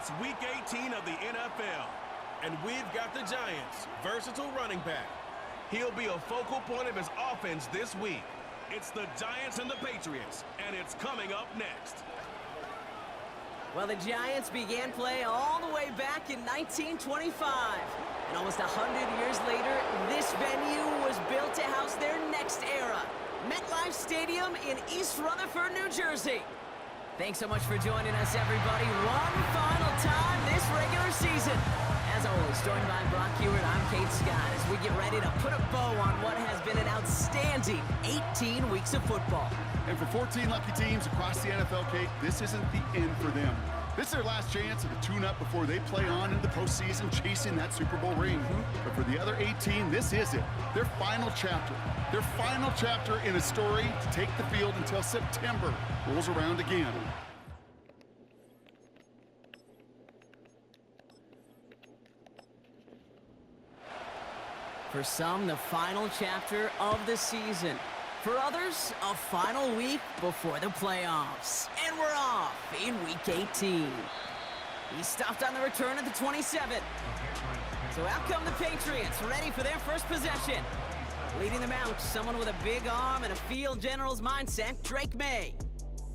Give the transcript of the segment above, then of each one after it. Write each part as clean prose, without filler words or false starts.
It's Week 18 of the NFL, and we've got the Giants' versatile running back. He'll be a focal point of his offense this week. It's the Giants and the Patriots, and it's coming up next. Well, the Giants began play all the way back in 1925. And almost 100 years later, this venue was built to house their next era. MetLife Stadium in East Rutherford, New Jersey. Thanks so much for joining us, everybody. One final time this regular season. As always, joined by Brock Hewitt, I'm Kate Scott, as we get ready to put a bow on what has been an outstanding 18 weeks of football. And for 14 lucky teams across the NFL, Kate, this isn't the end for them. This is their last chance at a tune-up before they play on into the postseason chasing that Super Bowl ring. But for the other 18, this is it. Their final chapter. Their final chapter in a story to take the field until September rolls around again. For some, the final chapter of the season. For others, a final week before the playoffs. And we're off in Week 18. He stopped on the return at the 27. So out come the Patriots, ready for their first possession. Leading them out, someone with a big arm and a field general's mindset, Drake May.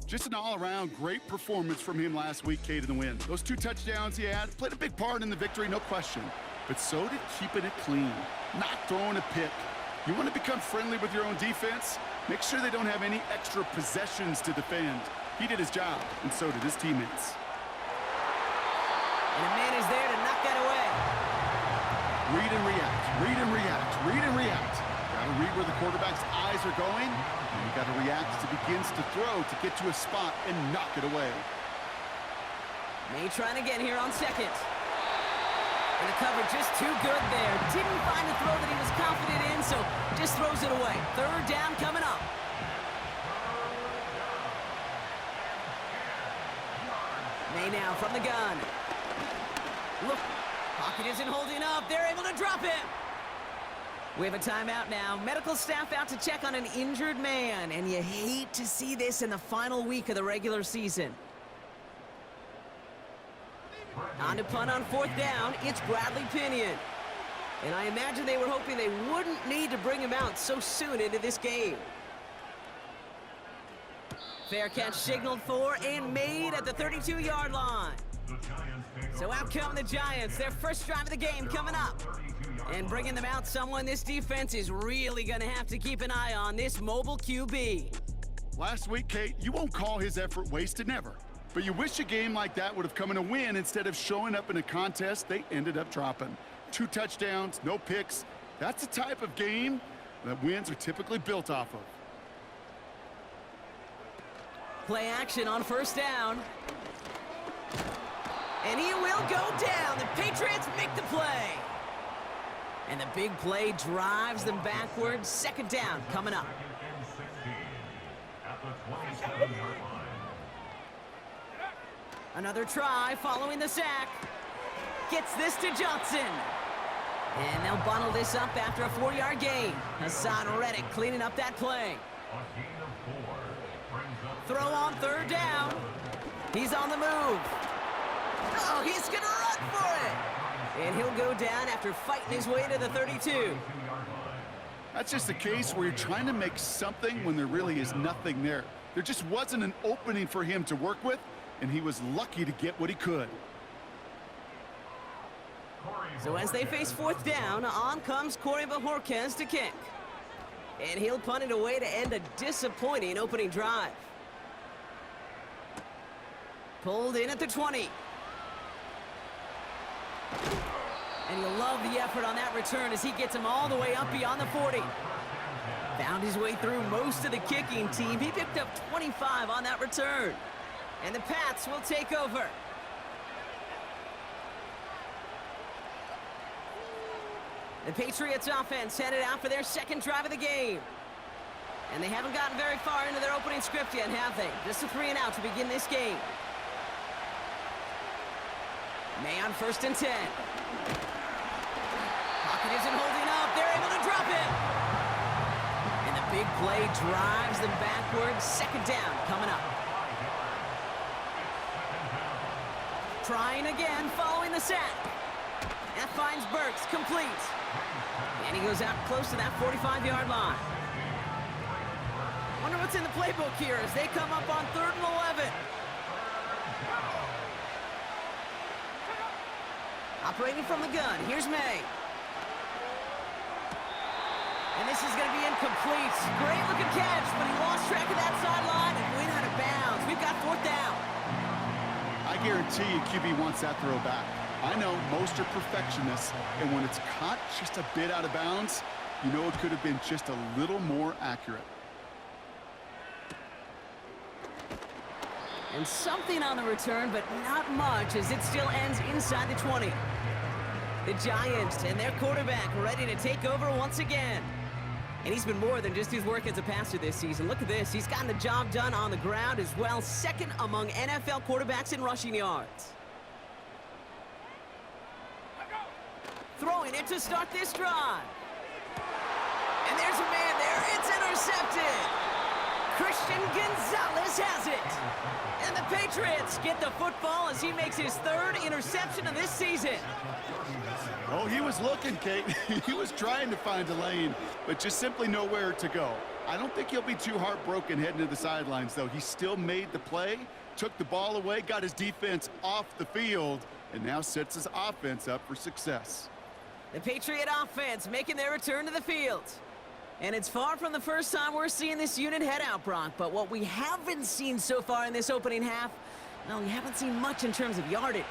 Just an all-around great performance from him last week, Kate, in the win. Those 2 touchdowns he had played a big part in the victory, no question. But so did keeping it clean, not throwing a pick. You want to become friendly with your own defense? Make sure they don't have any extra possessions to defend. He did his job, and so did his teammates. And a man is there to knock that away. Read and react, read and react, read and react. Got to read where the quarterback's eyes are going, and you got to react as he begins to throw to get to a spot and knock it away. May trying again here on second. And the coverage just too good there. Didn't find the throw that he was confident in, so just throws it away. Third down coming up. May now from the gun. Look, pocket isn't holding up. They're able to drop it. We have a timeout now. Medical staff out to check on an injured man, and you hate to see this in the final week of the regular season. On to punt on fourth down, it's Bradley Pinion. And I imagine they were hoping they wouldn't need to bring him out so soon into this game. Fair catch signaled for and made at the 32-yard line. So out come the Giants, their first drive of the game coming up. And bringing them out, someone this defense is really going to have to keep an eye on, this mobile QB. Last week, Kate, you won't call his effort wasted, never. But you wish a game like that would have come in a win instead of showing up in a contest they ended up dropping. 2 touchdowns, no picks. That's the type of game that wins are typically built off of. Play action on first down. And he will go down. The Patriots make the play. And the big play drives them backwards. Second down coming up. Another try following the sack. Gets this to Johnson. And they'll bundle this up after a 4-yard gain. Hassan Reddick cleaning up that play. Throw on third down. He's on the move. Oh, he's going to run for it. And he'll go down after fighting his way to the 32. That's just a case where you're trying to make something when there really is nothing there. There just wasn't an opening for him to work with, and he was lucky to get what he could. So as they face fourth down, on comes Corey Bajorquez to kick. And he'll punt it away to end a disappointing opening drive. Pulled in at the 20. And you'll love the effort on that return as he gets him all the way up beyond the 40. Found his way through most of the kicking team. He picked up 25 on that return. And the Pats will take over. The Patriots offense headed out for their second drive of the game. And they haven't gotten very far into their opening script yet, have they? Just a 3 and out to begin this game. May on first and 10. Pocket isn't holding up. They're able to drop it. And the big play drives them backwards. Second down coming up. Trying again, following the sack. That finds Burks, complete. And he goes out close to that 45-yard line. Wonder what's in the playbook here as they come up on 3rd and 11. Operating from the gun, here's May. And this is going to be incomplete. Great looking catch, but he lost track of that sideline and went out of bounds. We've got 4th down. I guarantee you QB wants that throw back. I know most are perfectionists, and when it's caught just a bit out of bounds, you know it could have been just a little more accurate. And something on the return, but not much, as it still ends inside the 20. The Giants and their quarterback ready to take over once again. And he's been more than just his work as a passer this season. Look at this. He's gotten the job done on the ground as well. 2nd among NFL quarterbacks in rushing yards. Throwing it to start this drive. And there's a man there. It's intercepted. Christian Gonzalez has it. And the Patriots get the football as he makes his 3rd interception of this season. Oh, he was looking, Kate. He was trying to find a lane, but just simply nowhere to go. I don't think he'll be too heartbroken heading to the sidelines, though. He still made the play, took the ball away, got his defense off the field, and now sets his offense up for success. The Patriot offense making their return to the field. And it's far from the first time we're seeing this unit head out, Brock. But what we haven't seen so far in this opening half, no, we haven't seen much in terms of yardage.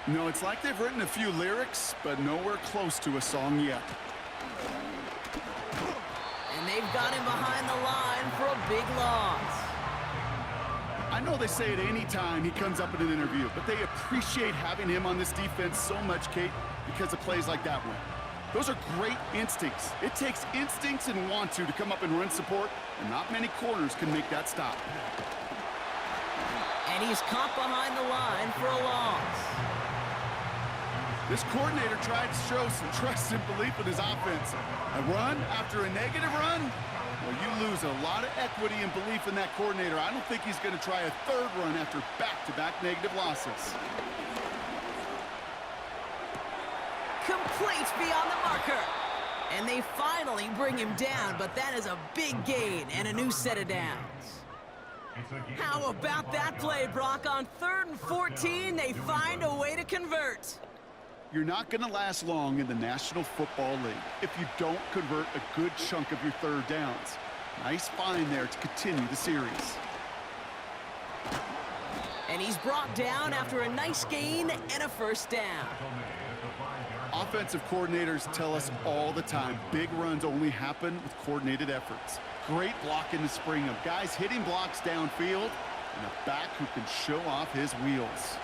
No, it's like they've written a few lyrics, but nowhere close to a song yet. And they've got him behind the line for a big loss. I know they say it any time he comes up in an interview, but they appreciate having him on this defense so much, Kate, because of plays like that one. Those are great instincts. It takes instincts and want to come up and run support, and not many corners can make that stop. And he's caught behind the line for a loss. This coordinator tried to show some trust and belief in his offense. A run after a negative run? Well, you lose a lot of equity and belief in that coordinator. I don't think he's going to try a 3rd run after back-to-back negative losses. Complete beyond the marker. And they finally bring him down, but that is a big gain and a new set of downs. How about that play, Brock? On 3rd and 14, they find a way to convert. You're not going to last long in the National Football League if you don't convert a good chunk of your 3rd downs. Nice find there to continue the series. And he's brought down after a nice gain and a 1st down. Offensive coordinators tell us all the time, big runs only happen with coordinated efforts. Great block in the spring of guys hitting blocks downfield and a back who can show off his wheels.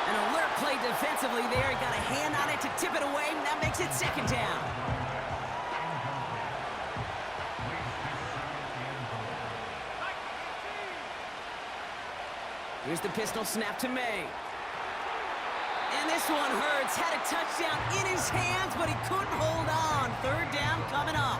An alert play defensively there. He got a hand on it to tip it away, and that makes it 2nd down. Here's the pistol snap to May. And this one hurts. Had a touchdown in his hands, but he couldn't hold on. 3rd down coming up.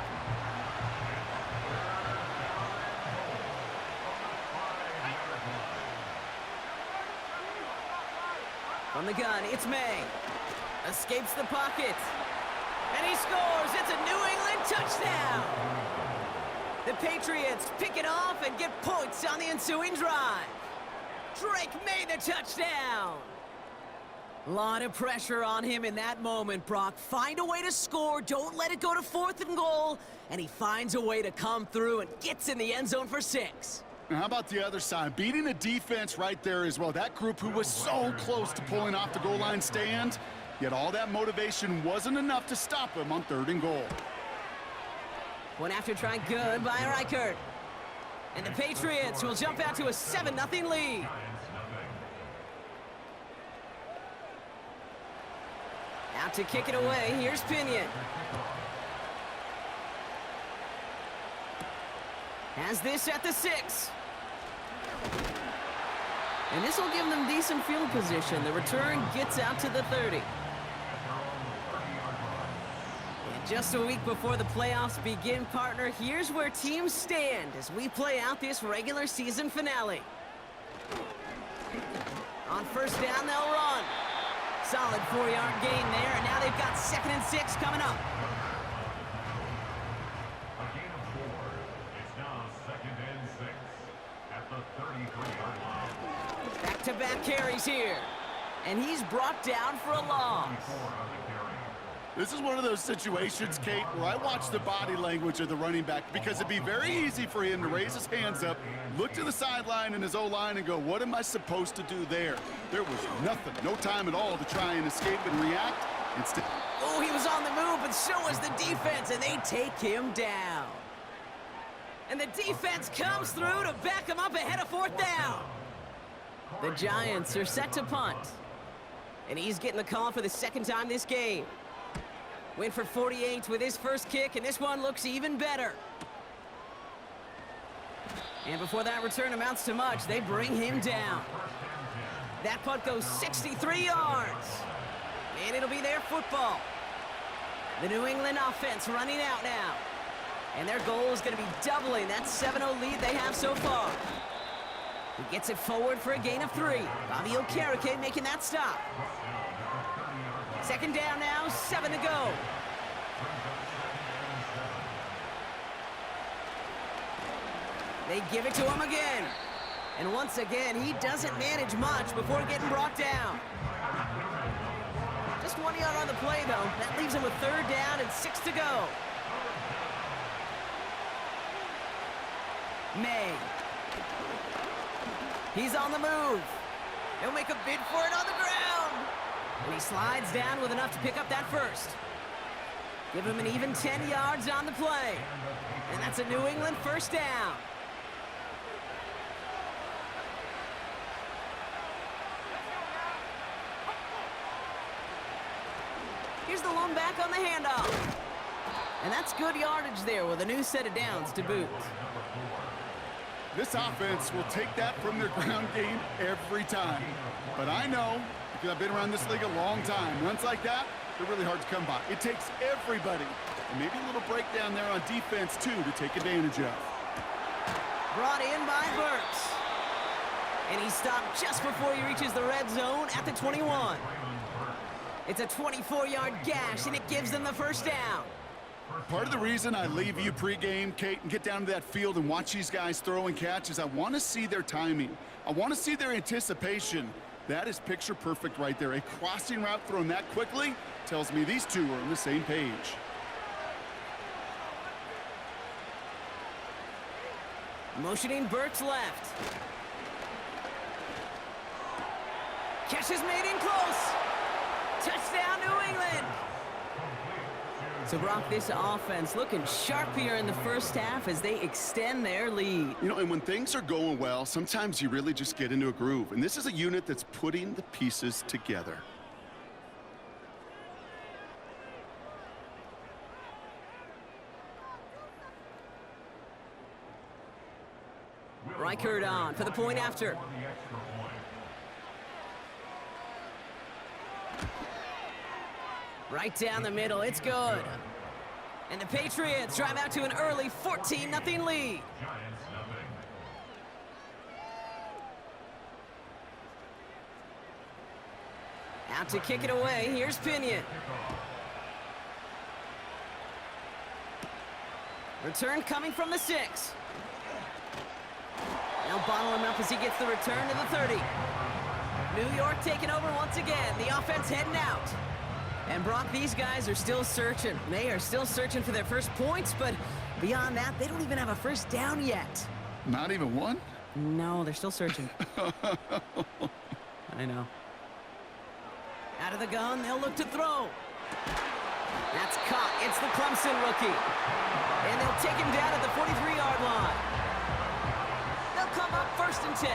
From the gun, it's May. Escapes the pocket. And he scores. It's a New England touchdown. The Patriots pick it off and get points on the ensuing drive. Drake made the touchdown. A lot of pressure on him in that moment, Brock. Find a way to score. Don't let it go to 4th and goal. And he finds a way to come through and gets in the end zone for 6. Now, how about the other side? Beating the defense right there as well. That group who was so close to pulling off the goal line stand, yet all that motivation wasn't enough to stop him on 3rd and goal. One after try good by Reichert. And the Patriots will jump out to a 7-0 lead. Out to kick it away, here's Pinion. Has this at the 6. And this will give them decent field position. The return gets out to the 30. And Just a week before the playoffs begin, partner, here's where teams stand as we play out this regular season finale. On first down, they'll run. Solid 4-yard gain there, and now they've got 2nd and 6 coming up. A gain of 4. It's now 2nd and 6 at the 33-yard line. Back-to-back carries here, and he's brought down for a loss. This is one of those situations, Kate, where I watch the body language of the running back because it'd be very easy for him to raise his hands up, look to the sideline and his O-line and go, what am I supposed to do there? There was nothing, no time at all to try and escape and react. Instead, Oh, he was on the move, but so was the defense, and they take him down. And the defense comes through to back him up ahead of 4th down. The Giants are set to punt. And he's getting the call for the 2nd time this game. Went for 48 with his first kick, and this one looks even better. And before that return amounts to much, they bring him down. That punt goes 63 yards. And it'll be their football. The New England offense running out now. And their goal is going to be doubling that 7-0 lead they have so far. He gets it forward for a gain of 3. Bobby Okereke making that stop. 2nd down now, 7 to go. They give it to him again. And once again, he doesn't manage much before getting brought down. Just 1 yard on the play, though. That leaves him with 3rd down and 6 to go. May. He's on the move. He'll make a bid for it on the ground. And he slides down with enough to pick up that first. Give him an even 10 yards on the play. And that's a New England 1st down. Here's the lone back on the handoff. And that's good yardage there with a new set of downs to boot. this offense will take that from their ground game every time. But I know, because I've been around this league a long time, runs like that, they're really hard to come by. It takes everybody, and maybe a little breakdown there on defense, too, to take advantage of. Brought in by Burks. And he stopped just before he reaches the red zone at the 21. It's a 24-yard gash, and it gives them the first down. Part of the reason I leave you pregame, Kate, and get down to that field and watch these guys throw and catch is I want to see their timing. I want to see their anticipation. That is picture perfect right there. A crossing route thrown that quickly tells me these two are on the same page. Motioning Burks left. Catch is made in close. Touchdown, New England. So, Brock, this offense looking sharp here in the first half as they extend their lead. You know, and when things are going well, sometimes you really just get into a groove. And this is a unit that's putting the pieces together. Reichert on for the point after. Right down the middle, it's good. And the Patriots drive out to an early 14-0 lead. Out to kick it away, here's Pinion. Return coming from the 6. They'll bottle him up as he gets the return to the 30. New York taking over once again, the offense heading out. And Brock, these guys are still searching. They are still searching for their first points, but beyond that, they don't even have a first down yet. Not even one? No, they're still searching. I know. Out of the gun, they'll look to throw. That's caught. It's the Clemson rookie. And they'll take him down at the 43-yard line. They'll come up 1st and 10.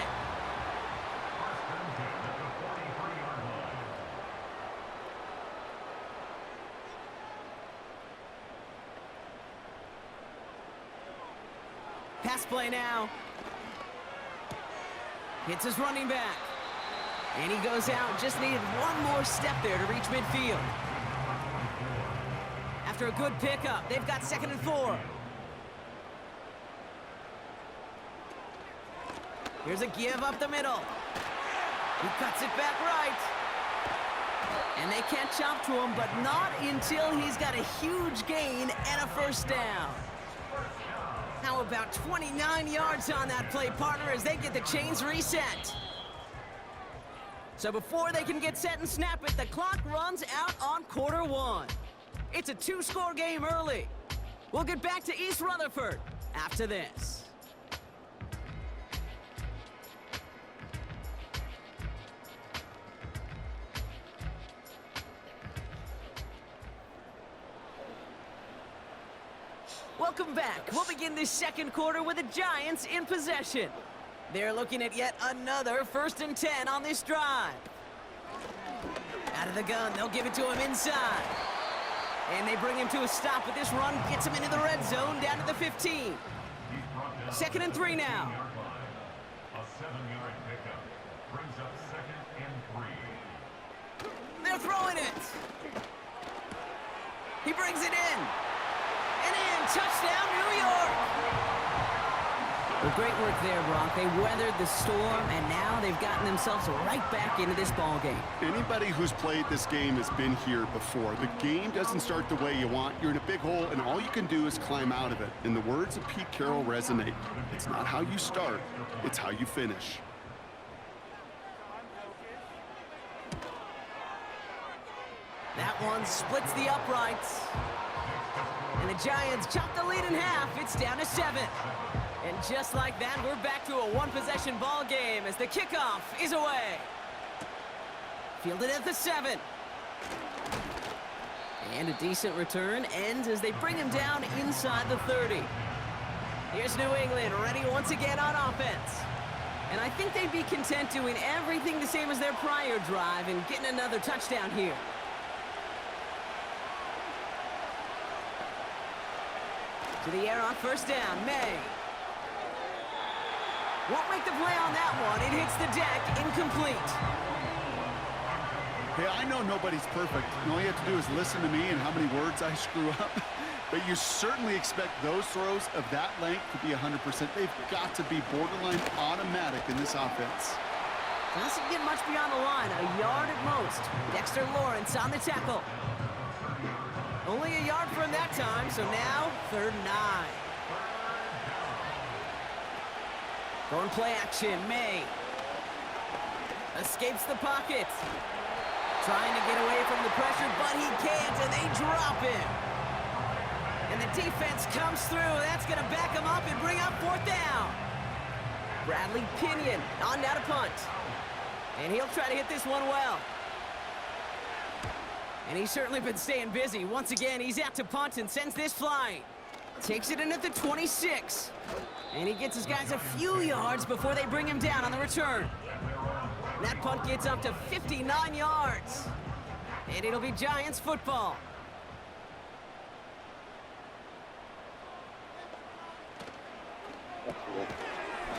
Pass play now. Hits his running back. And he goes out. Just needed one more step there to reach midfield. after a good pickup. They've got 2nd and 4. Here's a give up the middle. He cuts it back right. And they can't chop to him, but not until he's got a huge gain and a first down. How about 29 yards on that play, partner, as they get the chains reset? So before they can get set and snap it, the clock runs out on quarter 1. It's a 2-score game early. We'll get back to East Rutherford after this. Welcome back. We'll begin this second quarter with the Giants in possession. They're looking at yet another 1st and 10 on this drive. Out of the gun, they'll give it to him inside. And they bring him to a stop with this run, gets him into the red zone, down to the 15. 2nd and 3 now. A 7-yard pickup brings up 2nd and 3. They're throwing it. He brings it in. And in, touchdown, New York. Well, great work there, Brock. They weathered the storm, and now they've gotten themselves right back into this ball game. Anybody who's played this game has been here before. The game doesn't start the way you want. You're in a big hole, and all you can do is climb out of it. And the words of Pete Carroll resonate. It's not how you start, it's how you finish. That one splits the uprights. And the Giants chop the lead in half. It's down to 7. And just like that, we're back to a one-possession ball game as the kickoff is away. Fielded at the 7. And a decent return ends as they bring him down inside the 30. Here's New England ready once again on offense. And I think they'd be content doing everything the same as their prior drive and getting another touchdown here. To the air on first down, May. Won't make the play on that one. It hits the deck, incomplete. Hey, I know nobody's perfect, and all you have to do is listen to me and how many words I screw up. But you certainly expect those throws of that length to be 100%. They've got to be borderline automatic in this offense. Doesn't get much beyond the line, a yard at most. Dexter Lawrence on the tackle. Only a yard from that time, so now 3rd and 9. Going play action, May. Escapes the pocket. Trying to get away from the pressure, but he can't, and they drop him. And the defense comes through. That's going to back him up and bring up 4th down. Bradley Pinion on down to punt. And he'll try to hit this one well. And he's certainly been staying busy. Once again, he's out to punt and sends this flying. Takes it in at the 26. And he gets his guys a few yards before they bring him down on the return. That punt gets up to 59 yards. And it'll be Giants football.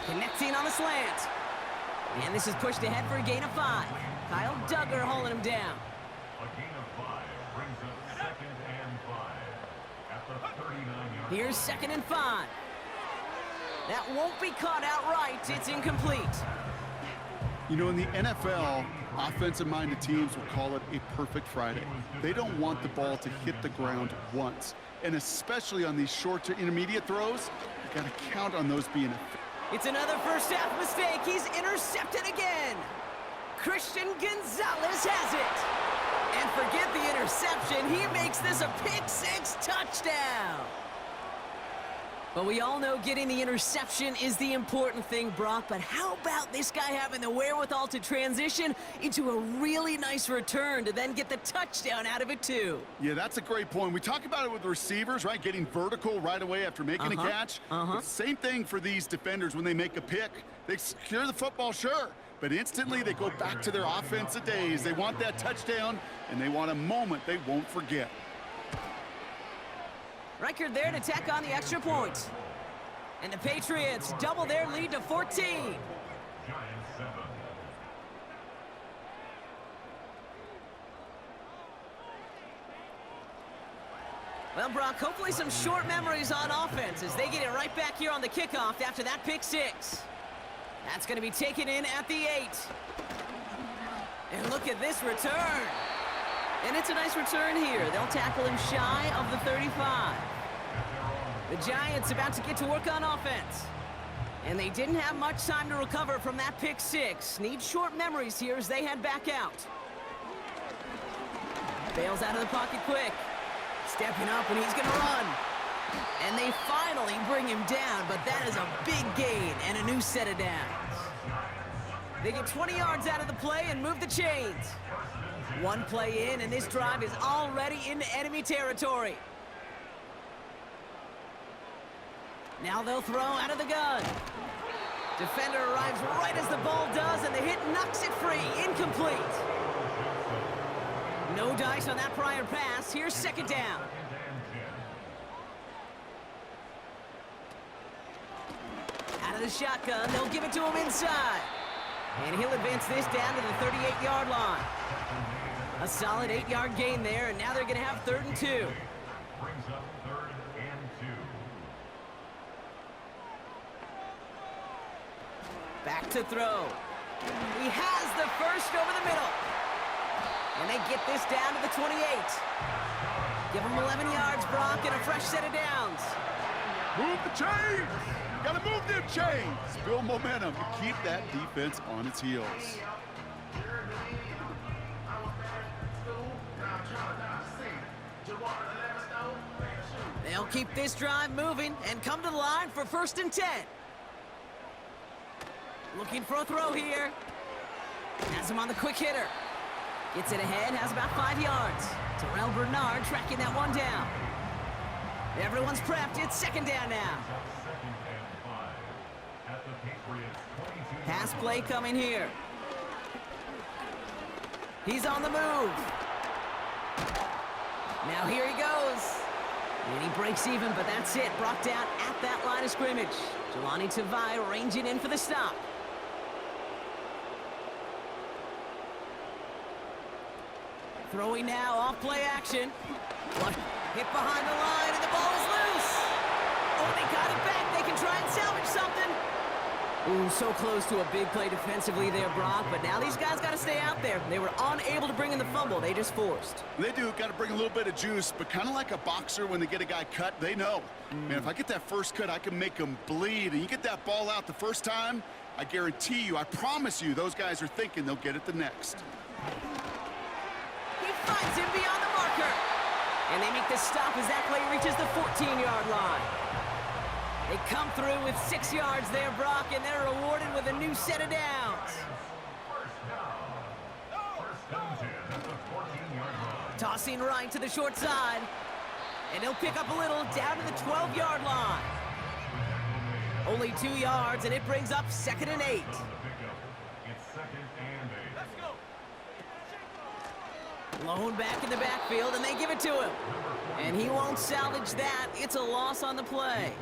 Connecting on the slant. And this is pushed ahead for a gain of 5. Kyle Duggar hauling him down. A gain of 5 brings up 2nd and 5 at the 39-yard. Here's 2nd and 5. That won't be caught outright. It's incomplete. You know, in the NFL, offensive-minded teams will call it a perfect Friday. They don't want the ball to hit the ground once. And especially on these short to intermediate throws, you got to count on those being effective. It's another first half mistake. He's intercepted again. Christian Gonzalez has it. And forget the interception. He makes this a pick-6 touchdown. But we all know getting the interception is the important thing, Brock. But how about this guy having the wherewithal to transition into a really nice return to then get the touchdown out of it, too? Yeah, that's a great point. We talk about it with receivers, right? Getting vertical right away after making a catch. But same thing for these defenders when they make a pick. They secure the football, sure. But instantly they go back to their offensive days. They want that touchdown, and they want a moment they won't forget. Reichard there to tack on the extra point. And the Patriots double their lead to 14. Giants 7. Well, Brock, hopefully some short memories on offense as they get it right back here on the kickoff after that pick six. That's going to be taken in at the 8. And look at this return. And it's a nice return here. They'll tackle him shy of the 35. The Giants about to get to work on offense. And they didn't have much time to recover from that pick six. Need short memories here as they head back out. Bails out of the pocket quick. Stepping up, and he's going to run. And they finally bring him down, but that is a big gain and a new set of downs. They get 20 yards out of the play and move the chains. One play in, and this drive is already into enemy territory. Now they'll throw out of the gun. Defender arrives right as the ball does, and the hit knocks it free. Incomplete. No dice on that prior pass. Here's second down. Out of the shotgun, they'll give it to him inside. And he'll advance this down to the 38-yard line. A solid 8-yard gain there, and now they're going to have 3rd and 2. Brings up 3rd and 2. Back to throw. He has the first over the middle. And they get this down to the 28. Give him 11 yards, Brock, and a fresh set of downs. Move the chains! Gotta move them chains! Build momentum and keep that defense on its heels. They'll keep this drive moving and come to the line for 1st and 10. Looking for a throw here. Has him on the quick hitter. Gets it ahead, has about 5 yards. Terrell Bernard tracking that one down. Everyone's prepped. It's 2nd down now. 2nd and 5 at the Patriots 22. Pass play coming here. He's on the move. Now here he goes. And he breaks even, but that's it. Brought down at that line of scrimmage. Jelani Tavai ranging in for the stop. Throwing now, off play action. Hit behind the line, and the ball is loose. Oh, they got it back. They can try and salvage something. Ooh, so close to a big play defensively there, Brock, but now these guys got to stay out there. They were unable to bring in the fumble. They just forced. They do, got to bring a little bit of juice, but kind of like a boxer when they get a guy cut, they know. Man, if I get that first cut, I can make them bleed, and you get that ball out the first time, I guarantee you, I promise you, those guys are thinking they'll get it the next. He finds him beyond the marker. And they make the stop as that play reaches the 14-yard line. They come through with 6 yards there, Brock, and they're rewarded with a new set of downs. First and 10 at the 14-yard line. Tossing right to the short side. And he'll pick up a little down to the 12-yard line. Only 2 yards, and it brings up 2nd and 8. It's 2nd and 8. Let's go. Blown back in the backfield, and they give it to him. And he won't salvage that. It's a loss on the play.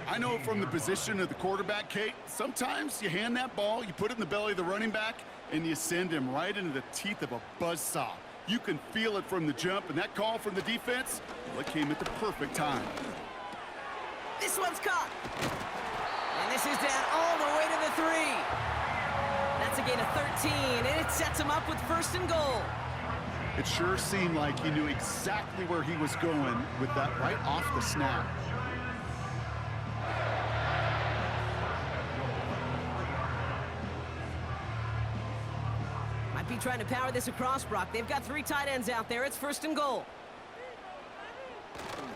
I know from the position of the quarterback, Kate, sometimes you hand that ball, you put it in the belly of the running back, and you send him right into the teeth of a buzzsaw. You can feel it from the jump, and that call from the defense, well, it came at the perfect time. This one's caught. And this is down all the way to the 3. That's a gain of 13, and it sets him up with 1st and goal. It sure seemed like he knew exactly where he was going with that right off the snap. Might be trying to power this across, Brock. They've got 3 tight ends out there. It's 1st and goal.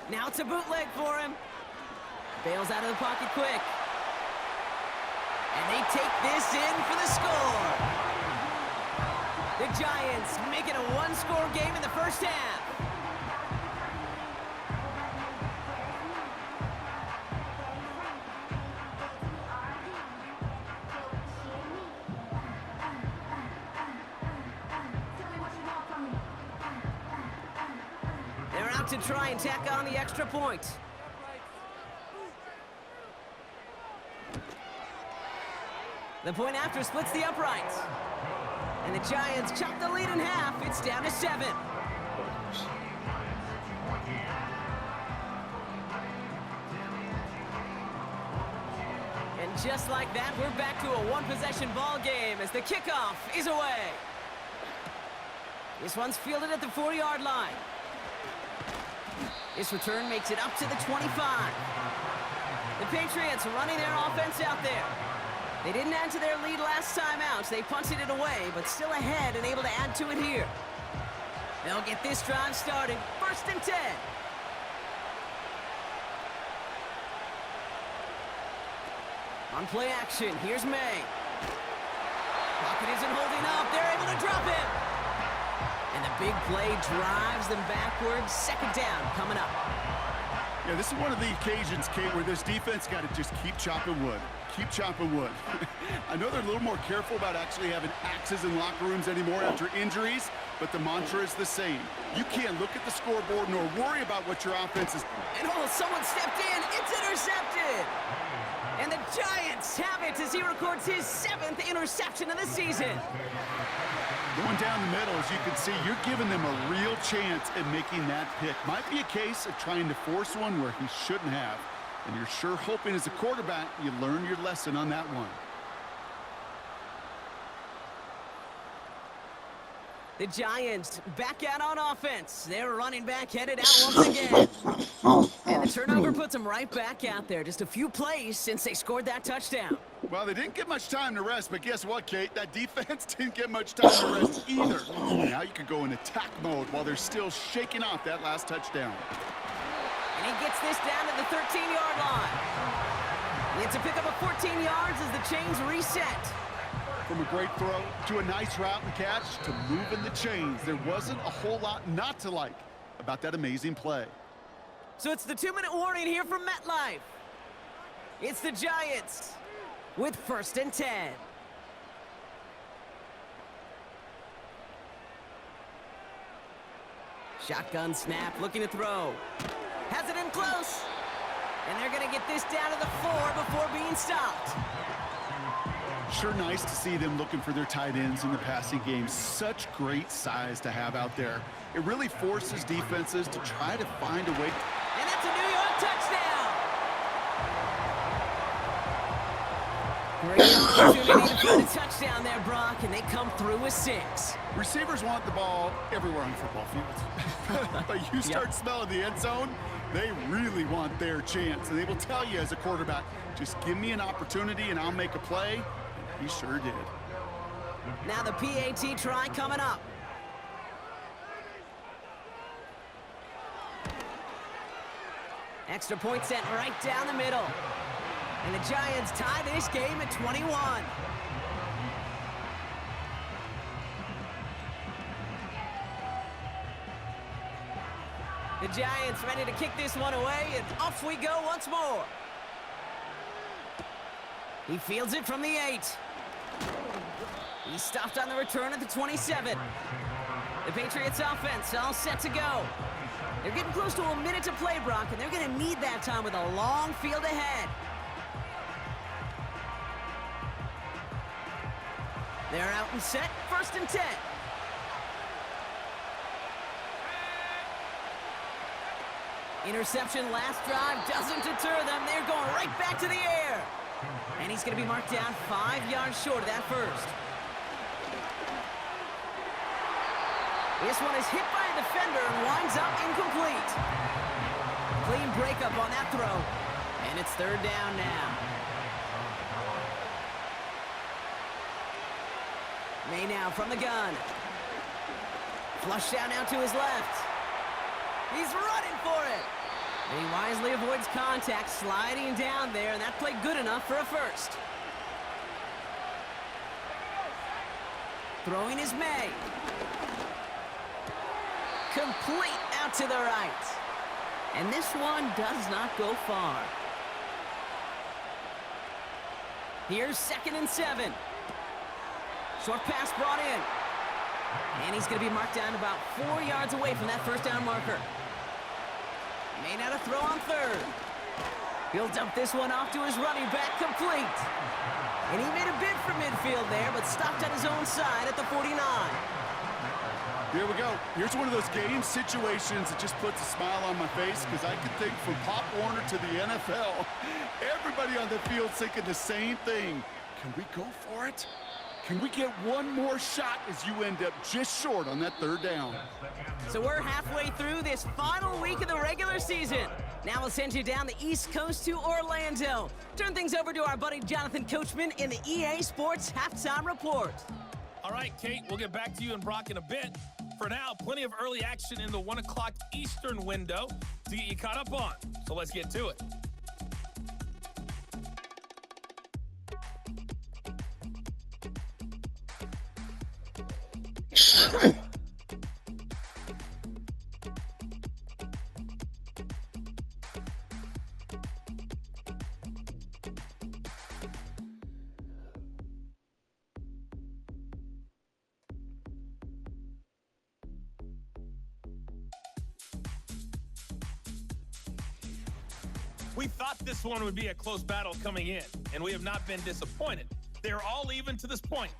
Now it's a bootleg for him. Bails out of the pocket quick. And they take this in for the score. The Giants make it a 1-score game in the first half. They're out to try and tack on the extra point. The point after splits the uprights. And the Giants chop the lead in half. It's down to 7. just like that, we're back to a one-possession ball game as the kickoff is away. This one's fielded at the 40-yard line. This return makes it up to the 25. The Patriots running their offense out there. They didn't add to their lead last time out, so they punted it away, but still ahead and able to add to it here. They'll get this drive started. 1st and 10. On play action, here's May. Pocket isn't holding up. They're able to drop him. And the big play drives them backwards. 2nd down coming up. Yeah, this is one of the occasions, Kate, where this defense got to just keep chopping wood. Keep chopping wood. I know they're a little more careful about actually having axes in locker rooms anymore after injuries, but the mantra is the same. You can't look at the scoreboard nor worry about what your offense is. And someone stepped in. It's intercepted. And the Giants have it as he records his 7th interception of the season. Going down the middle, as you can see, you're giving them a real chance at making that pick. Might be a case of trying to force one where he shouldn't have. And you're sure hoping as a quarterback you learn your lesson on that one. The Giants back out on offense. Their running back headed out once again. And the turnover puts them right back out there. Just a few plays since they scored that touchdown. Well, they didn't get much time to rest, but guess what, Kate? That defense didn't get much time to rest either. Now you can go in attack mode while they're still shaking off that last touchdown. And he gets this down to the 13-yard line. It's a pickup of 14 yards as the chains reset. From a great throw to a nice route and catch to moving the chains, there wasn't a whole lot not to like about that amazing play. So it's the 2-minute warning here from MetLife. It's the Giants with 1st and 10. Shotgun snap, looking to throw. Has it in close. And they're going to get this down to the 4 before being stopped. Sure nice to see them looking for their tight ends in the passing game. Such great size to have out there. It really forces defenses to try to find a way. And that's a New York touchdown. Great opportunity to put a touchdown there, Brock, and they come through with 6. Receivers want the ball everywhere on football fields. But you start smelling the end zone, they really want their chance. And they will tell you as a quarterback, just give me an opportunity and I'll make a play. He sure did. Now the PAT try coming up. Extra point sent right down the middle. And the Giants tie this game at 21. The Giants ready to kick this one away, and off we go once more. He fields it from the 8. He's stopped on the return at the 27. The Patriots offense all set to go. They're getting close to a minute to play, Brock, and they're going to need that time with a long field ahead. They're out and set, 1st and 10. Interception last drive doesn't deter them. They're going right back to the air. And he's going to be marked down 5 yards short of that first. This one is hit by a defender and winds up incomplete. Clean breakup on that throw. And it's 3rd down now. May now from the gun. Flush down now to his left. He's running for it. And he wisely avoids contact, sliding down there, and that played good enough for a first. Throwing is May. Complete out to the right. And this one does not go far. Here's 2nd and 7. Short pass brought in. And he's going to be marked down about 4 yards away from that first down marker. May not have throw on 3rd. He'll dump this one off to his running back, complete. And he made a bid for midfield there, but stopped on his own side at the 49. Here we go. Here's one of those game situations that just puts a smile on my face because I can think from Pop Warner to the NFL, everybody on the field thinking the same thing. Can we go for it? Can we get one more shot as you end up just short on that third down? So we're halfway through this final week of the regular season. Now we'll send you down the East Coast to Orlando. Turn things over to our buddy Jonathan Coachman in the EA Sports Halftime Report. All right, Kate, we'll get back to you and Brock in a bit. For now, plenty of early action in the 1 o'clock Eastern window to get you caught up on. So let's get to it. We thought this one would be a close battle coming in, and we have not been disappointed. They're all even to this point.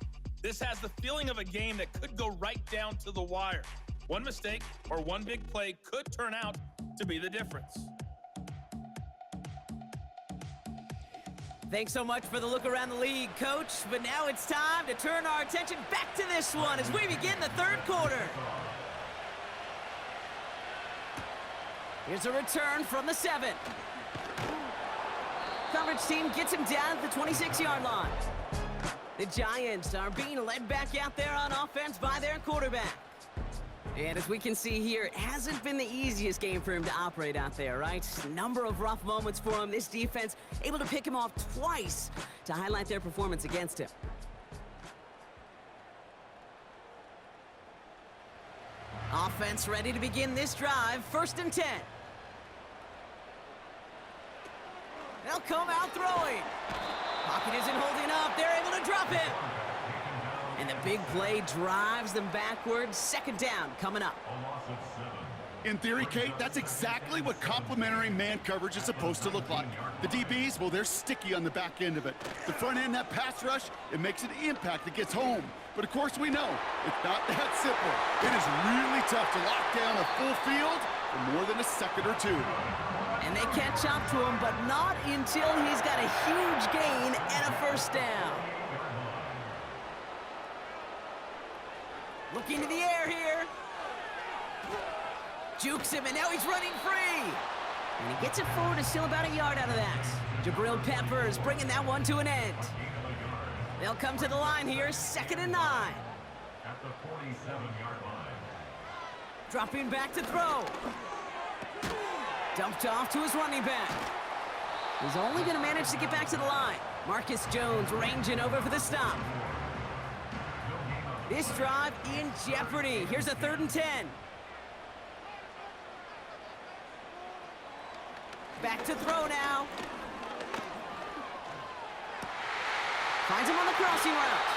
This has the feeling of a game that could go right down to the wire. One mistake or one big play could turn out to be the difference. Thanks so much for the look around the league, Coach. But now it's time to turn our attention back to this one as we begin the third quarter. Here's a return from the 7. Coverage team gets him down at the 26-yard line. The Giants are being led back out there on offense by their quarterback. And as we can see here, it hasn't been the easiest game for him to operate out there, right? Number of rough moments for him. This defense able to pick him off twice to highlight their performance against him. Offense ready to begin this drive. 1st and 10. They'll come out throwing. Pocket isn't holding up. They're able to drop him. And the big play drives them backwards. 2nd down coming up. In theory, Kate, that's exactly what complementary man coverage is supposed to look like. The DBs, well, they're sticky on the back end of it. The front end, that pass rush, it makes an impact that gets home. But of course we know, it's not that simple. It is really tough to lock down a full field for more than a second or two. And they catch up to him, but not until he's got a huge gain and a 1st down. Looking to the air here. Jukes him, and now he's running free. And he gets it forward, is still about a yard out of that. Jabril Peppers bringing that one to an end. They'll come to the line here, 2nd and 9. At the 47-yard line. Dropping back to throw. Dumped off to his running back. He's only going to manage to get back to the line. Marcus Jones ranging over for the stop. This drive in jeopardy. Here's a 3rd and 10. Back to throw now. Finds him on the crossing route.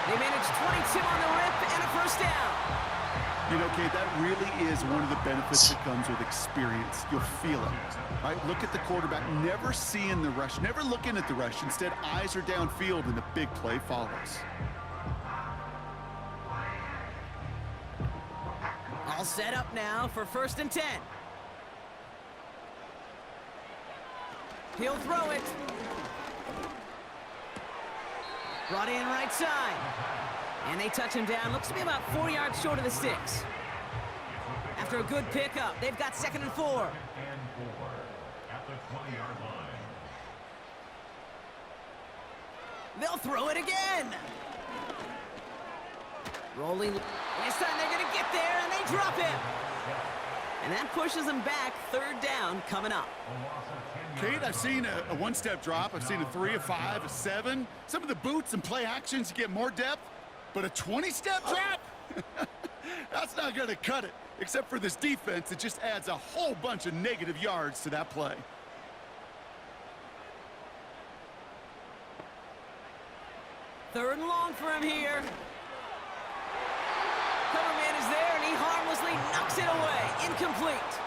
They manage 22 on the rip and a 1st down. You know, Kate, that really is one of the benefits that comes with experience. You'll feel it, right? Look at the quarterback, never seeing the rush, never looking at the rush. Instead, eyes are downfield, and the big play follows. All set up now for 1st and 10. He'll throw it. Brought in right side. And they touch him down. Looks to be about 4 yards short of the sticks. After a good pickup, they've got 2nd and 4. And 4 at the 20-yard line. They'll throw it again. Rolling. This time they're going to get there, and they drop him. And that pushes them back. 3rd down coming up. Kate, I've seen a one-step drop. I've seen a 3, a 5, a 7. Some of the boots and play actions get more depth. But a 20-step drop? That's not going to cut it. Except for this defense, it just adds a whole bunch of negative yards to that play. Third and long for him here. Cover man is there, and he harmlessly knocks it away. Incomplete.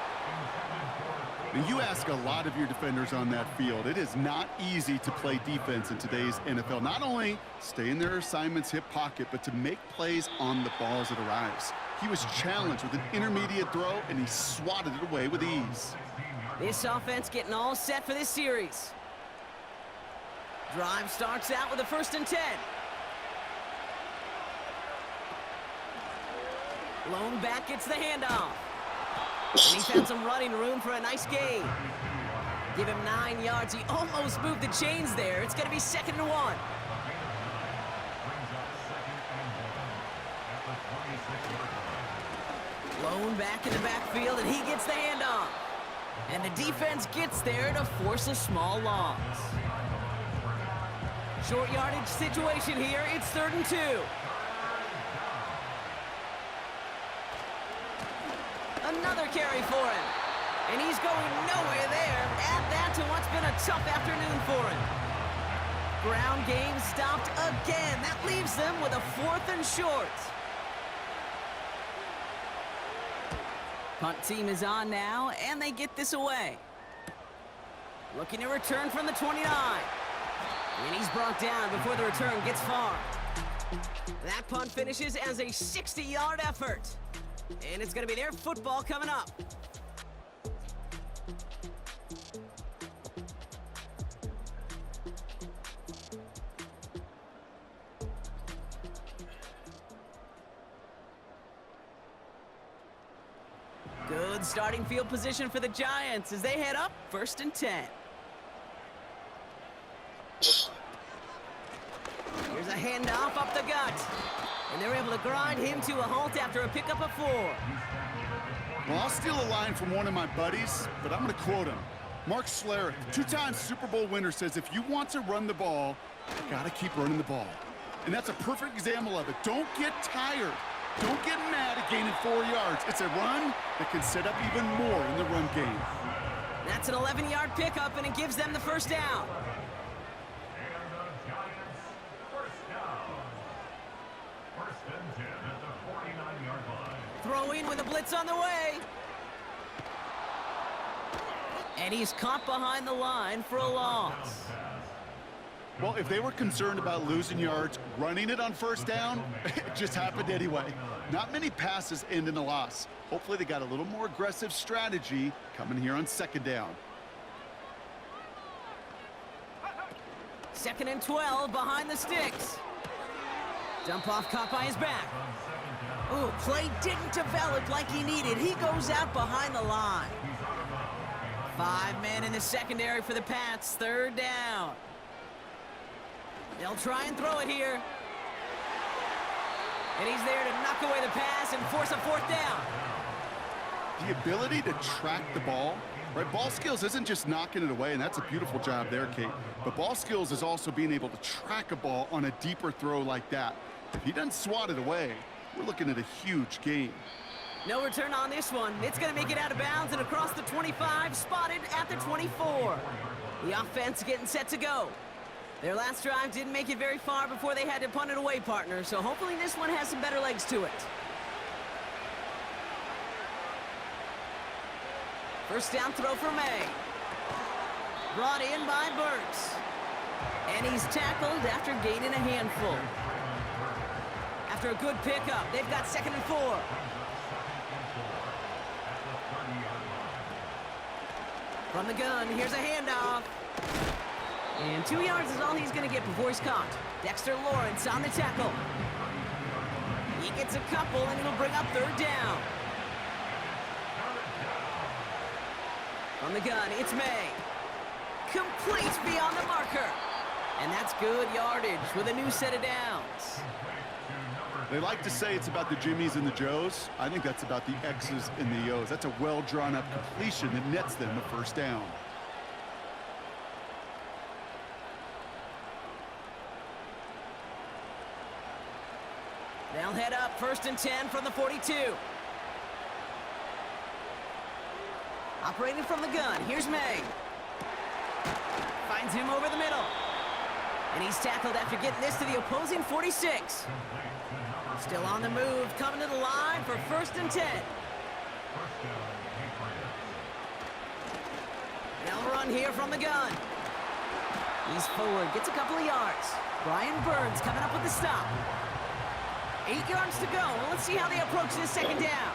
And you ask a lot of your defenders on that field. It is not easy to play defense in today's NFL. Not only stay in their assignment's hip pocket, but to make plays on the ball as it arrives. He was challenged with an intermediate throw, and he swatted it away with ease. This offense getting all set for this series. Drive starts out with a 1st and 10. Lone back gets the handoff. And he found some running room for a nice gain. Give him 9 yards. He almost moved the chains there. It's going to be 2nd and 1. Lone back in the backfield, and he gets the handoff. And the defense gets there to force a small loss. Short yardage situation here. It's 3rd and 2. Another carry for him. And he's going nowhere there. Add that to what's been a tough afternoon for him. Ground game stopped again. That leaves them with a 4th and short. Punt team is on now, and they get this away. Looking to return from the 29. And he's brought down before the return gets far. That punt finishes as a 60-yard effort. And it's going to be their football coming up. Good starting field position for the Giants as they head up 1st and 10. Here's a handoff up the gut. And they're able to grind him to a halt after a pickup of 4. Well, I'll steal a line from one of my buddies, but I'm going to quote him. Mark Schlereth, 2-time Super Bowl winner, says if you want to run the ball, you got to keep running the ball. And that's a perfect example of it. Don't get tired. Don't get mad at gaining 4 yards. It's a run that can set up even more in the run game. That's an 11-yard pickup, and it gives them the 1st down. Throwing with a blitz on the way. And he's caught behind the line for a loss. Well, if they were concerned about losing yards, running it on 1st down, it just happened anyway. Not many passes end in a loss. Hopefully they got a little more aggressive strategy coming here on 2nd down. 2nd and 12 behind the sticks. Dump off caught by his back. Ooh, play didn't develop like he needed. He goes out behind the line. 5 men in the secondary for the Pats. 3rd down. They'll try and throw it here. And he's there to knock away the pass and force a 4th down. The ability to track the ball, right? Ball skills isn't just knocking it away, and that's a beautiful job there, Kate. But ball skills is also being able to track a ball on a deeper throw like that. If he doesn't swat it away, we're looking at a huge gain. No return on this one. It's going to make it out of bounds and across the 25, spotted at the 24. The offense getting set to go. Their last drive didn't make it very far before they had to punt it away, partner, so hopefully this one has some better legs to it. 1st down throw for May. Brought in by Burks. And he's tackled after gaining a handful. After a good pickup, they've got 2nd and 4. From the gun, here's a handoff. And 2 yards is all he's going to get before he's caught. Dexter Lawrence on the tackle. He gets a couple, and it'll bring up 3rd down. From the gun, it's May. Complete beyond the marker. And that's good yardage with a new set of downs. They like to say it's about the Jimmies and the Joes. I think that's about the X's and the O's. That's a well-drawn-up completion that nets them a 1st down. They'll head up 1st and 10 from the 42. Operating from the gun, here's May. Finds him over the middle. And he's tackled after getting this to the opposing 46. Still on the move, coming to the line for 1st and 10. run here from the gun. He's forward, gets a couple of yards. Brian Burns coming up with the stop. 8 yards to go. Well, let's see how they approach this second down.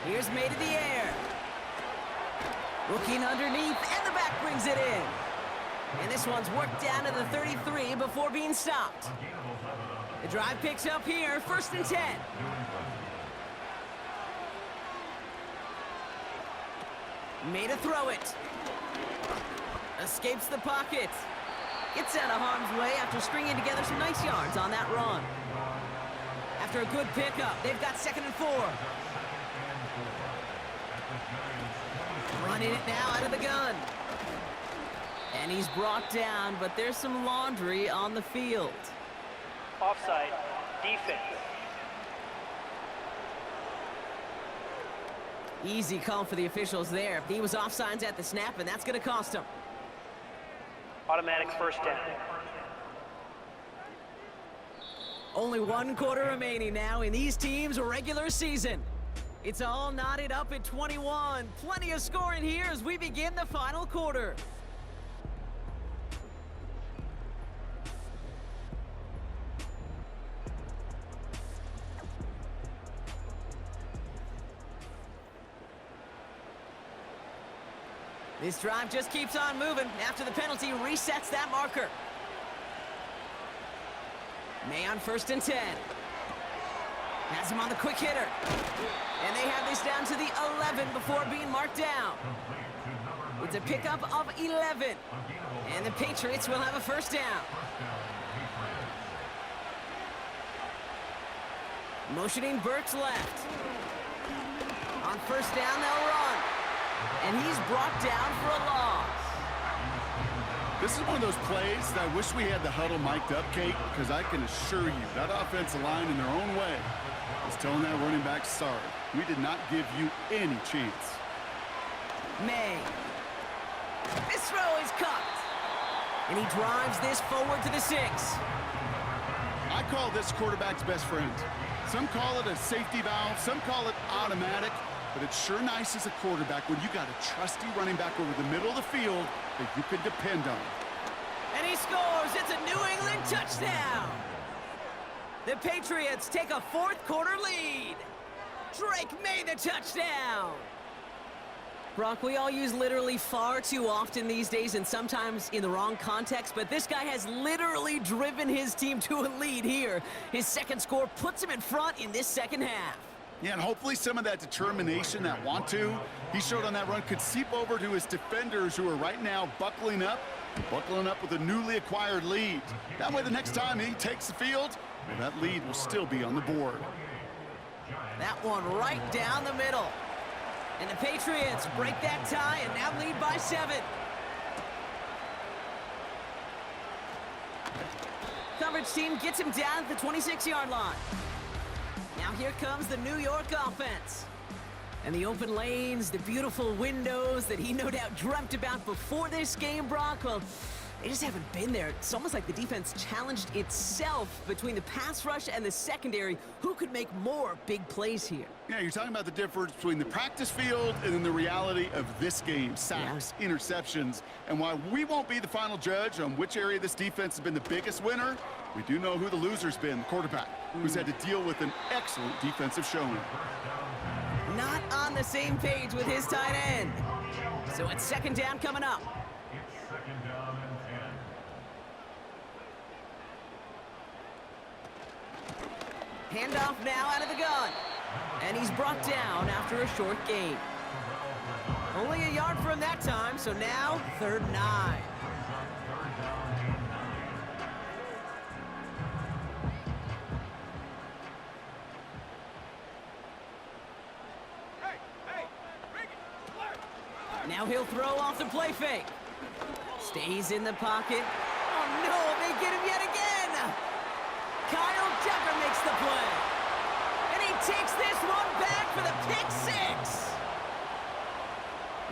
Here's made in the air. Looking underneath, and the back brings it in. And this one's worked down to the 33 before being stopped. The drive picks up here, 1st and 10. Made to throw it. Escapes the pocket. Gets out of harm's way after stringing together some nice yards on that run. After a good pickup, they've got 2nd and 4. Running it now out of the gun. And he's brought down, but there's some laundry on the field. Offside, defense. Easy call for the officials there. He was offsides at the snap, and that's going to cost him. Automatic first down. Only 1 quarter remaining now in these teams' regular season. It's all knotted up at 21. Plenty of scoring here as we begin the final quarter. This drive just keeps on moving after the penalty resets that marker. May on 1st and 10. Has him on the quick hitter. And they have this down to the 11 before being marked down. It's a pickup of 11. And the Patriots will have a 1st down. Motioning Burks left. On 1st down, they'll run. And he's brought down for a loss. This is one of those plays that I wish we had the huddle mic'd up, Kate, because I can assure you that offensive line in their own way is telling that running back, sorry, we did not give you any chance. May. This throw is cut. And he drives this forward to the 6. I call this quarterback's best friend. Some call it a safety valve, some call it automatic, but it's sure nice as a quarterback when you got a trusty running back over the middle of the field that you can depend on. And he scores. It's a New England touchdown. The Patriots take a 4th quarter lead. Drake made the touchdown. Brock, we all use literally far too often these days and sometimes in the wrong context, but this guy has literally driven his team to a lead here. His 2nd score puts him in front in this 2nd half. Yeah, and hopefully some of that determination, that want to, he showed on that run could seep over to his defenders who are right now buckling up with a newly acquired lead. That way the next time he takes the field, well, that lead will still be on the board. That one right down the middle. And the Patriots break that tie and now lead by 7. Coverage team gets him down at the 26-yard line. Now here comes the New York offense. And the open lanes, the beautiful windows that he no doubt dreamt about before this game, Brock, well, they just haven't been there. It's almost like the defense challenged itself between the pass rush and the secondary. Who could make more big plays here? Yeah, you're talking about the difference between the practice field and then the reality of this game. Sacks, interceptions. And while we won't be the final judge on which area this defense has been the biggest winner, we do know who the loser's been, the quarterback, who's had to deal with an excellent defensive showing. Not on the same page with his tight end. So it's 2nd down coming up. It's 2nd down and 10. Handoff now out of the gun. And he's brought down after a short gain. Only a yard for him that time, so now 3rd and 9. Now he'll throw off the play fake. Stays in the pocket. Oh no, they get him yet again. Kyle Decker makes the play. And he takes this one back for the pick 6.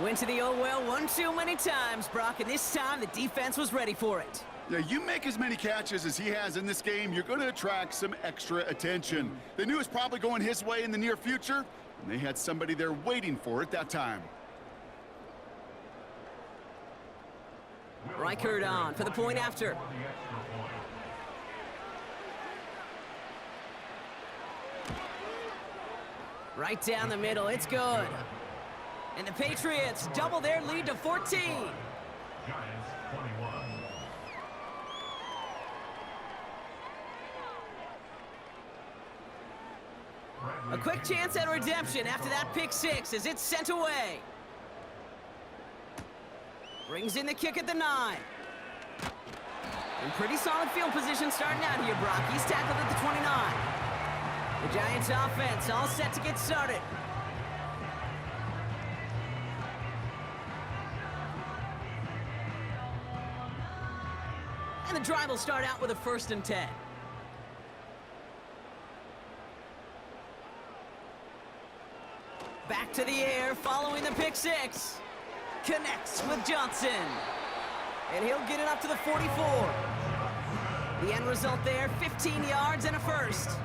Went to the oh well one too many times, Brock, and this time the defense was ready for it. Yeah, you make as many catches as he has in this game, you're going to attract some extra attention. They knew it was probably going his way in the near future, and they had somebody there waiting for it that time. Reichert on for the point after. Right down the middle, it's good. And the Patriots double their lead to 14. Giants 21. A quick chance at redemption after that pick six as it's sent away. Brings in the kick at the 9. In pretty solid field position starting out here, Brock. He's tackled at the 29. The Giants offense all set to get started. And the drive will start out with a 1st and 10. Back to the air following the pick six. Connects with Johnson. And he'll get it up to the 44. The end result there, 15 yards and a 1st.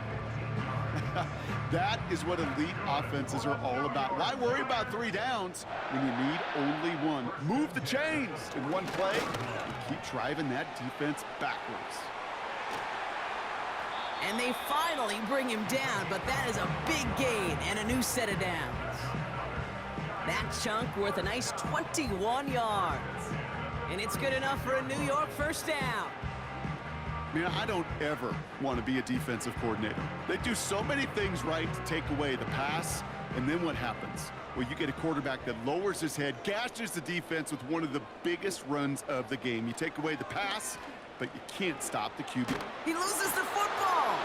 That is what elite offenses are all about. Why worry about 3 downs when you need only 1? Move the chains in one play and keep driving that defense backwards. And they finally bring him down, but that is a big gain and a new set of downs. That chunk worth a nice 21 yards. And it's good enough for a New York 1st down. Man, I don't ever want to be a defensive coordinator. They do so many things right to take away the pass, and then what happens? Well, you get a quarterback that lowers his head, gashes the defense with one of the biggest runs of the game. You take away the pass, but you can't stop the QB. He loses the football.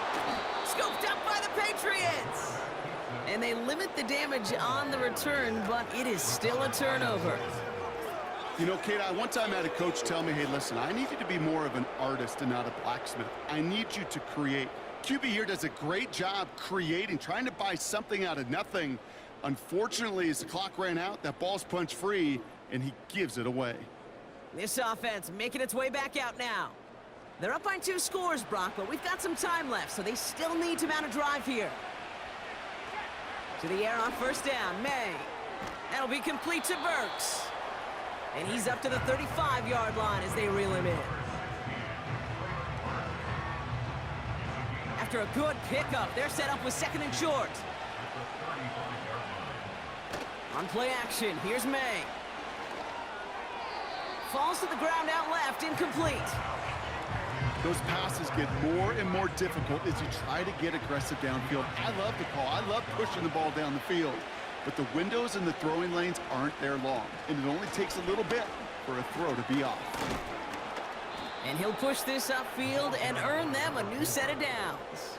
Scooped up by the Patriots. And they limit the damage on the return, but it is still a turnover. You know, Kate, I one time had a coach tell me, hey, listen, I need you to be more of an artist and not a blacksmith. I need you to create. QB here does a great job creating, trying to buy something out of nothing. Unfortunately, as the clock ran out, that ball's punched free, and he gives it away. This offense making its way back out now. They're up by 2 scores, Brock, but we've got some time left, so they still need to mount a drive here. To the air on 1st down, May. That'll be complete to Burks. And he's up to the 35-yard line as they reel him in. After a good pickup, they're set up with 2nd and short. On play action, here's May. Falls to the ground out left, incomplete. Those passes get more and more difficult as you try to get aggressive downfield. I love the call. I love pushing the ball down the field. But the windows in the throwing lanes aren't there long, and it only takes a little bit for a throw to be off. And he'll push this upfield and earn them a new set of downs.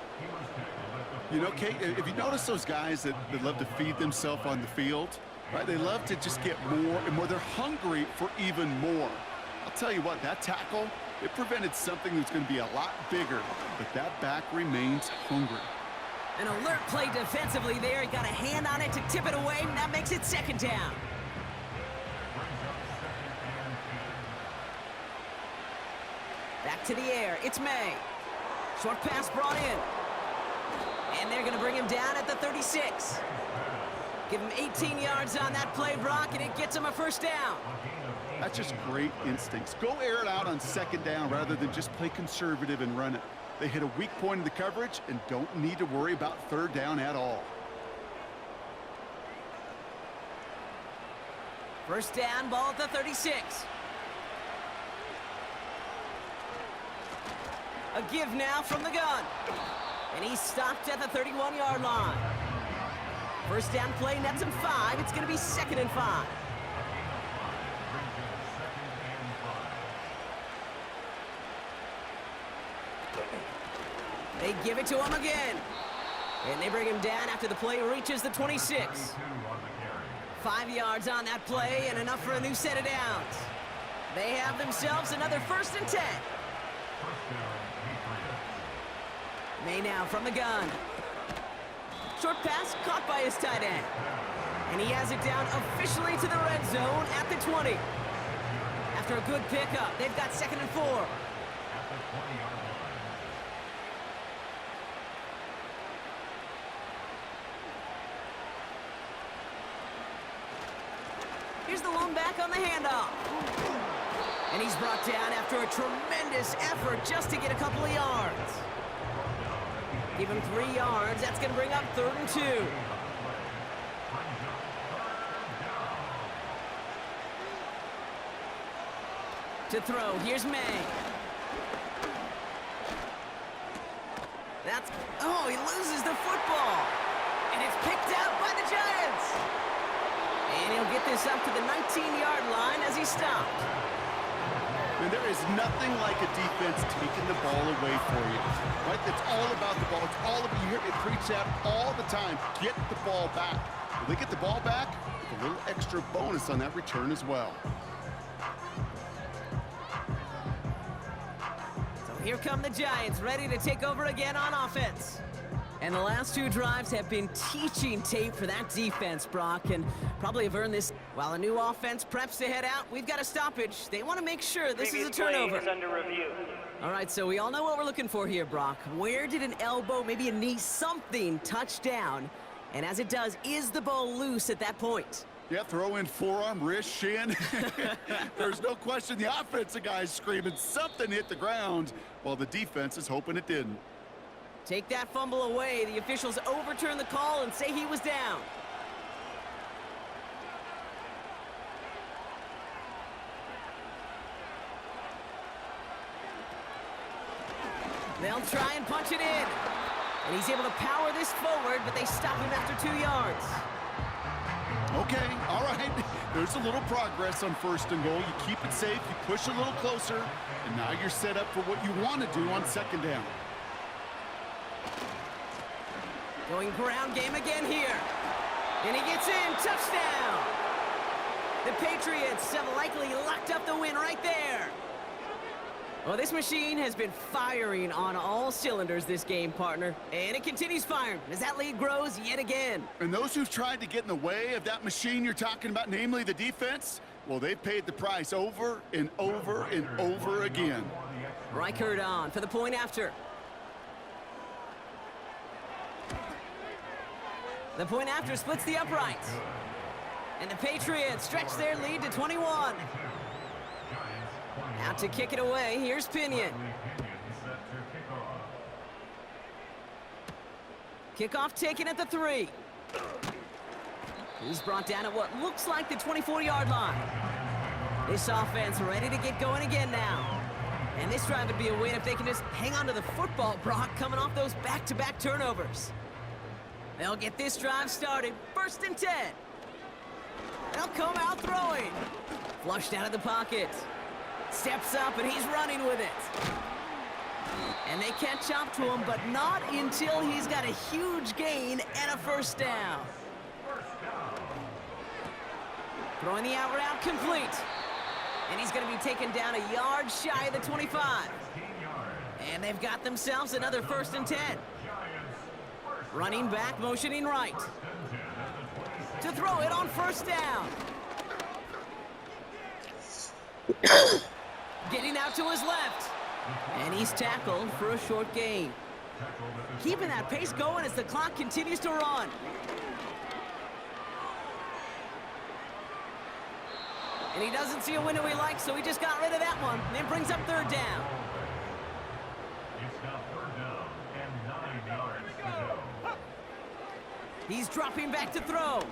You know, Kate, if you notice those guys that love to feed themselves on the field, right? They love to just get more and more. They're hungry for even more. I'll tell you what, that tackle, it prevented something that's going to be a lot bigger, but that back remains hungry. An alert play defensively there. He got a hand on it to tip it away, and that makes it 2nd down. Back to the air. It's May. Short pass brought in. And they're going to bring him down at the 36. Give him 18 yards on that play, Brock, and it gets him a 1st down. That's just great instincts. Go air it out on 2nd down rather than just play conservative and run it. They hit a weak point in the coverage and don't need to worry about 3rd down at all. 1st down, ball at the 36. A give now from the gun. And he's stopped at the 31-yard line. 1st down play nets him 5. It's going to be 2nd and 5. They give it to him again. And they bring him down after the play reaches the 26. 5 yards on that play and enough for a new set of downs. They have themselves another 1st and 10. May now from the gun. Short pass caught by his tight end. And he has it down officially to the red zone at the 20. After a good pickup, they've got 2nd and 4. Here's the lone back on the handoff. And he's brought down after a tremendous effort just to get a couple of yards. Give him 3 yards. That's going to bring up 3rd and 2. To throw, here's May. Oh, he loses the football. And it's picked out by the Giants. And he'll get this up to the 19-yard line as he stopped. And there is nothing like a defense taking the ball away for you, right? It's all about the ball. It's all about, you hear me preach that all the time. Get the ball back. If they get the ball back, with a little extra bonus on that return as well. Here come the Giants, ready to take over again on offense. And the last 2 drives have been teaching tape for that defense, Brock, and probably have earned this. While a new offense preps to head out, we've got a stoppage. They want to make sure this is a turnover. Play is under review. All right, so we all know what we're looking for here, Brock. Where did an elbow, maybe a knee, something touch down? And as it does, is the ball loose at that point? Yeah, throw in forearm, wrist, shin. There's no question the offensive guy's screaming something hit the ground, while the defense is hoping it didn't. Take that fumble away. The officials overturn the call and say he was down. They'll try and punch it in. And he's able to power this forward, but they stop him after 2 yards. Okay, all right. There's a little progress on 1st and goal. You keep it safe, you push a little closer, and now you're set up for what you want to do on 2nd down. Going ground game again here. And he gets in, touchdown! The Patriots have likely locked up the win right there. Well, this machine has been firing on all cylinders this game, partner. And it continues firing as that lead grows yet again. And those who've tried to get in the way of that machine you're talking about, namely the defense, well, they've paid the price over and over and over again. Reichert on for the point after. The point after splits the uprights. And the Patriots stretch their lead to 21. Out to kick it away, here's Pinion. Kickoff taken at the 3. He's brought down at what looks like the 24-yard line. This offense ready to get going again now. And this drive would be a win if they can just hang on to the football, Brock, coming off those back-to-back turnovers. They'll get this drive started, 1st and 10. They'll come out throwing. Flushed out of the pocket. Steps up, and he's running with it. And they catch up to him, but not until he's got a huge gain and a 1st down. Throwing the out route complete. And he's going to be taken down a yard shy of the 25. And they've got themselves another 1st and 10. Running back, motioning right. To throw it on 1st down. Getting out to his left. And he's tackled for a short gain. Keeping that pace going as the clock continues to run. And he doesn't see a window he likes, so he just got rid of that one. And it brings up 3rd down. It's now 3rd down and 9 yards to go. He's dropping back to throw.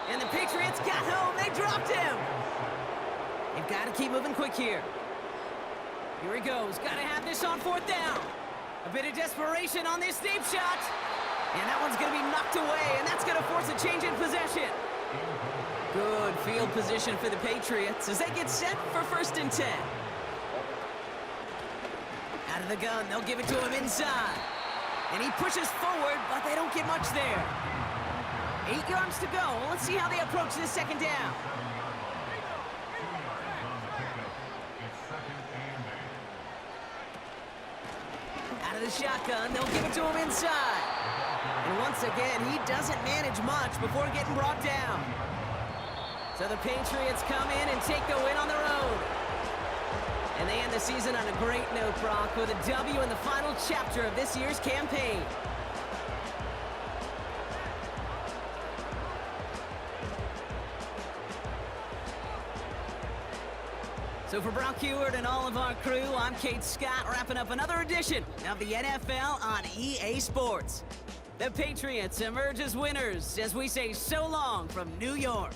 And the Patriots got home. They dropped him. They've got to keep moving quick here. Here he goes. Got to have this on 4th down. A bit of desperation on this deep shot. And that one's going to be knocked away, and that's going to force a change in possession. Good field position for the Patriots as they get set for 1st and 10. Out of the gun, they'll give it to him inside. And he pushes forward, but they don't get much there. 8 yards to go. Let's see how they approach this 2nd down. Out of the shotgun, they'll give it to him inside. And once again, he doesn't manage much before getting brought down. So the Patriots come in and take the win on the road. And they end the season on a great note, Brock, with a W in the final chapter of this year's campaign. So for Brock Heward and all of our crew, I'm Kate Scott, wrapping up another edition of the NFL on EA Sports. The Patriots emerge as winners as we say so long from New York.